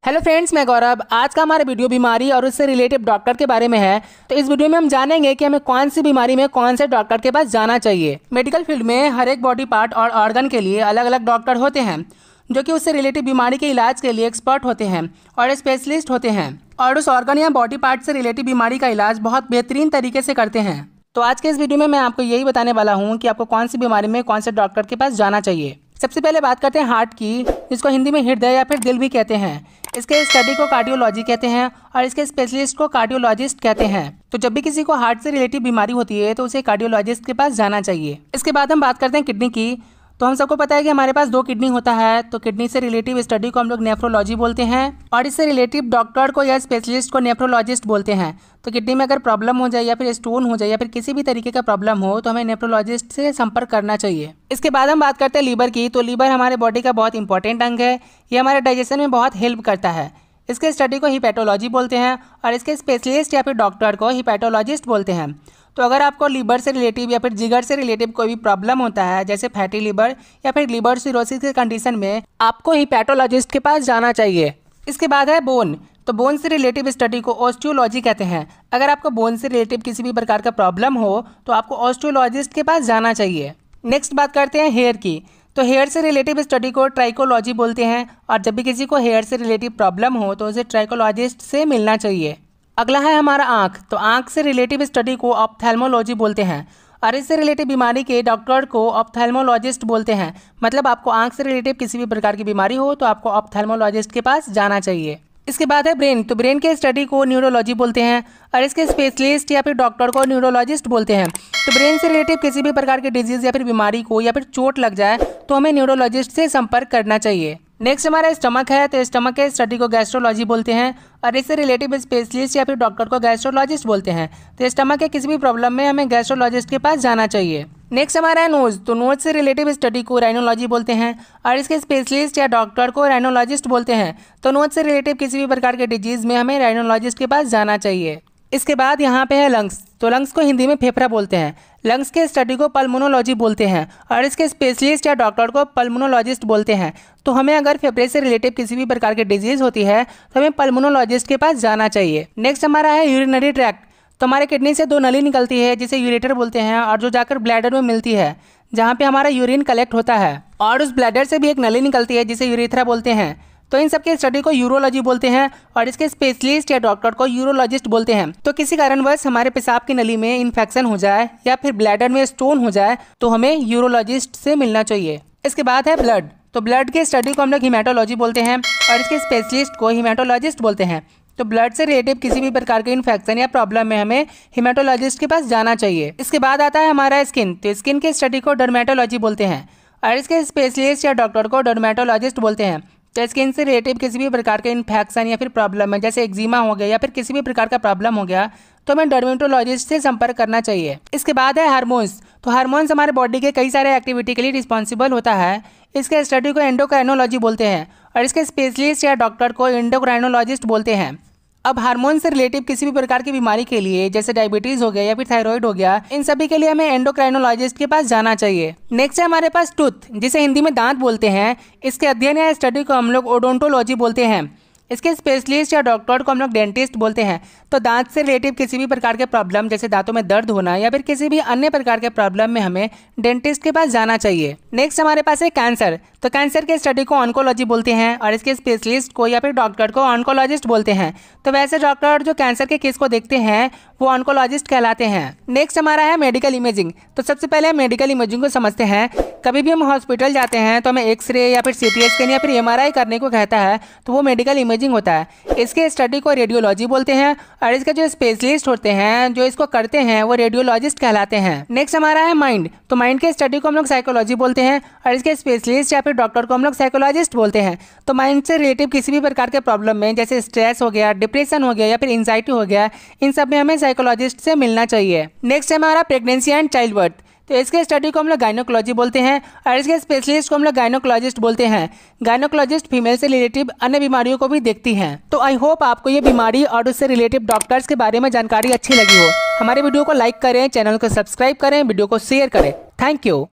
Hello friends, मैं गौरव। आज का हमारा वीडियो बीमारी और उससे रिलेटेड डॉक्टर के बारे में है। तो इस वीडियो में हम जानेंगे कि हमें कौन सी बीमारी में कौन से डॉक्टर के पास जाना चाहिए। मेडिकल फील्ड में हर एक बॉडी पार्ट और ऑर्गन के लिए अलग अलग डॉक्टर होते हैं जो कि उससे रिलेटेड बीमारी के इलाज के लिए एक्सपर्ट होते हैं और स्पेशलिस्ट होते हैं और उस ऑर्गन या बॉडी पार्ट से रिलेटेड बीमारी का इलाज बहुत बेहतरीन तरीके से करते हैं। तो आज के इस वीडियो में मैं आपको यही बताने वाला हूँ कि आपको कौन सी बीमारी में कौन से डॉक्टर के पास जाना चाहिए। सबसे पहले बात करते हैं हार्ट की, जिसको हिंदी में हृदय या फिर दिल भी कहते हैं। इसके स्टडी को कार्डियोलॉजी कहते हैं और इसके स्पेशलिस्ट को कार्डियोलॉजिस्ट कहते हैं। तो जब भी किसी को हार्ट से रिलेटेड बीमारी होती है तो उसे कार्डियोलॉजिस्ट के पास जाना चाहिए। इसके बाद हम बात करते हैं किडनी की। तो हम सबको पता है कि हमारे पास 2 किडनी होता है। तो किडनी से रिलेटिव स्टडी को हम लोग नेफ्रोलॉजी बोलते हैं और इससे रिलेटिव डॉक्टर को या स्पेशलिस्ट को नेफ्रोलॉजिस्ट बोलते हैं। तो किडनी में अगर प्रॉब्लम हो जाए या फिर स्टोन हो जाए या फिर किसी भी तरीके का प्रॉब्लम हो तो हमें नेफ्रोलॉजिस्ट से संपर्क करना चाहिए। इसके बाद हम बात करते हैं लीवर की। तो लीवर हमारे बॉडी का बहुत इंपॉर्टेंट अंग है। ये हमारे डाइजेशन में बहुत हेल्प करता है। इसके स्टडी को हिपैटोलॉजी बोलते हैं और इसके स्पेशलिस्ट या फिर डॉक्टर को हिपैटोलॉजिस्ट बोलते हैं। तो अगर आपको लीवर से रिलेटिव या फिर जिगर से रिलेटिव कोई भी प्रॉब्लम होता है, जैसे फैटी लीवर या फिर लीवर सिरोसिस के कंडीशन में, आपको हिपैटोलॉजिस्ट के पास जाना चाहिए। इसके बाद है बोन। तो बोन से रिलेटिव स्टडी को ऑस्टियोलॉजी कहते हैं। अगर आपको बोन से रिलेटिव किसी भी प्रकार का प्रॉब्लम हो तो आपको ऑस्टियोलॉजिस्ट के पास जाना चाहिए। नेक्स्ट बात करते हैं हेयर की। तो हेयर से रिलेटिव स्टडी को ट्राइकोलॉजी बोलते हैं और जब भी किसी को हेयर से रिलेटिव प्रॉब्लम हो तो उसे ट्राइकोलॉजिस्ट से मिलना चाहिए। अगला है हमारा आँख। तो आँख से रिलेटिव स्टडी को ऑप्थेल्मोलॉजी बोलते हैं और इससे रिलेटिव बीमारी के डॉक्टर को ऑप्थेल्मोलॉजिस्ट बोलते हैं। मतलब आपको आँख से रिलेटिव किसी भी प्रकार की बीमारी हो तो आपको ऑप्थेल्मोलॉजिस्ट के पास जाना चाहिए। इसके बाद है ब्रेन। तो ब्रेन के स्टडी को न्यूरोलॉजी बोलते हैं और इसके स्पेशलिस्ट या फिर डॉक्टर को न्यूरोलॉजिस्ट बोलते हैं। तो ब्रेन से रिलेटिव किसी भी प्रकार के डिजीज या फिर बीमारी को या फिर चोट लग जाए तो हमें न्यूरोलॉजिस्ट से संपर्क करना चाहिए। नेक्स्ट हमारा स्टमक है। तो स्टमक के स्टडी को गैस्ट्रोलॉजी बोलते हैं और इससे रिलेटिव स्पेशलिस्ट या फिर डॉक्टर को गैस्ट्रोलॉजिस्ट बोलते हैं। तो स्टमक के किसी भी प्रॉब्लम में हमें गैस्ट्रोलॉजिस्ट के पास जाना चाहिए। नेक्स्ट हमारा है नोज। तो नोज से रिलेटिव स्टडी को राइनोलॉजी बोलते हैं और इसके स्पेशलिस्ट या डॉक्टर को राइनोलॉजिस्ट बोलते हैं। तो नोज से रिलेटिव किसी भी प्रकार के डिजीज में हमें राइनोलॉजिस्ट के पास जाना चाहिए। इसके बाद यहाँ पे है लंग्स। तो लंग्स को हिंदी में फेफड़ा बोलते हैं। लंग्स के स्टडी को पल्मोनोलॉजी बोलते हैं और इसके स्पेशलिस्ट या डॉक्टर को पल्मोनोलॉजिस्ट बोलते हैं। तो हमें अगर फेफड़े से रिलेटिव किसी भी प्रकार की डिजीज होती है तो हमें पल्मोनोलॉजिस्ट के पास जाना चाहिए। नेक्स्ट हमारा है यूरिनरी ट्रैक्ट। तो हमारे किडनी से 2 नली निकलती है जिसे यूरेटर बोलते हैं और जो जाकर ब्लैडर में मिलती है, जहाँ पे हमारा यूरिन कलेक्ट होता है, और उस ब्लैडर से भी एक नली निकलती है जिसे यूरेथ्रा बोलते हैं। तो इन सब के स्टडी को यूरोलॉजी बोलते हैं और इसके स्पेशलिस्ट या डॉक्टर को यूरोलॉजिस्ट बोलते हैं। तो किसी कारणवश हमारे पेशाब की नली में इन्फेक्शन हो जाए या फिर ब्लैडर में स्टोन हो जाए तो हमें यूरोलॉजिस्ट से मिलना चाहिए। इसके बाद है ब्लड। तो ब्लड के स्टडी को हम लोग हिमेटोलॉजी बोलते हैं और इसके स्पेशलिस्ट को हिमेटोलॉजिस्ट बोलते हैं। तो ब्लड से रिलेटिव किसी भी प्रकार के इन्फेक्शन या प्रॉब्लम में हमें हिमेटोलॉजिस्ट के पास जाना चाहिए। इसके बाद आता है हमारा स्किन। तो स्किन के स्टडी को डर्मेटोलॉजी बोलते हैं और इसके स्पेशलिस्ट या डॉक्टर को डर्मेटोलॉजिस्ट बोलते हैं। तो स्किन से रिलेटिव किसी भी प्रकार के इन्फेक्शन या फिर प्रॉब्लम है, जैसे एक्जिमा हो गया या फिर किसी भी प्रकार का प्रॉब्लम हो गया, तो हमें डर्मेटोलॉजिस्ट से संपर्क करना चाहिए। इसके बाद है हार्मोन्स। तो हार्मोन्स हमारे बॉडी के कई सारे एक्टिविटी के लिए रिस्पॉन्सिबल होता है। इसके स्टडी को एंडोक्राइनोलॉजी बोलते हैं और इसके स्पेशलिस्ट या डॉक्टर को एंडोक्राइनोलॉजिस्ट बोलते हैं। अब हार्मोन से रिलेटिव किसी भी प्रकार की बीमारी के लिए, जैसे डायबिटीज हो गया या फिर थायराइड हो गया, इन सभी के लिए हमें एंडोक्राइनोलॉजिस्ट के पास जाना चाहिए। नेक्स्ट है हमारे पास टूथ, जिसे हिंदी में दांत बोलते हैं। इसके अध्ययन या स्टडी को हम लोग ओडोंटोलॉजी बोलते हैं। इसके स्पेशलिस्ट या डॉक्टर को हम लोग डेंटिस्ट बोलते हैं। तो दांत से रिलेटिव किसी भी प्रकार के प्रॉब्लम, जैसे दांतों में दर्द होना या फिर किसी भी अन्य प्रकार के प्रॉब्लम में हमें डेंटिस्ट के पास जाना चाहिए। नेक्स्ट हमारे पास है कैंसर। तो कैंसर के स्टडी को ऑन्कोलॉजी बोलते हैं और इसके स्पेशलिस्ट को या फिर डॉक्टर को ऑन्कोलॉजिस्ट बोलते हैं। तो वैसे डॉक्टर जो कैंसर के केस को देखते हैं वो ऑन्कोलॉजिस्ट कहलाते हैं। नेक्स्ट हमारा है मेडिकल इमेजिंग। तो सबसे पहले मेडिकल इमेजिंग को समझते हैं। कभी भी हम हॉस्पिटल जाते हैं तो हमें एक्सरे या फिर सीटी स्कैन या फिर एमआरआई करने को कहता है तो वो मेडिकल इमेजिंग होता है। इसके स्टडी को रेडियोलॉजी बोलते हैं और इसके जो स्पेशलिस्ट होते हैं जो इसको करते हैं वो रेडियोलॉजिस्ट कहलाते हैं। नेक्स्ट हमारा है माइंड। तो माइंड के स्टडी को हम लोग साइकोलॉजी बोलते हैं और इसके स्पेशलिस्ट या फिर डॉक्टर को हम लोग साइकोलॉजिस्ट बोलते हैं। तो माइंड से रिलेटिव किसी भी प्रकार के प्रॉब्लम में, जैसे स्ट्रेस हो गया, डिप्रेशन हो गया या फिर एंजाइटी हो गया, इन सब में हमें साइकोलॉजिस्ट से मिलना चाहिए। नेक्स्ट है हमारा प्रेगनेंसी एंड चाइल्ड बर्थ। तो इसके स्टडी को हम लोग गायनोकोलॉजी बोलते हैं और इसके स्पेशलिस्ट को हम लोग गायनोकोलॉजिस्ट बोलते हैं। गायनोकोलॉजिस्ट फीमेल से रिलेटिव अन्य बीमारियों को भी देखती हैं। तो आई होप आपको ये बीमारी और उससे रिलेटिव डॉक्टर्स के बारे में जानकारी अच्छी लगी हो। हमारे वीडियो को लाइक करें, चैनल को सब्सक्राइब करें, वीडियो को शेयर करें। Thank you.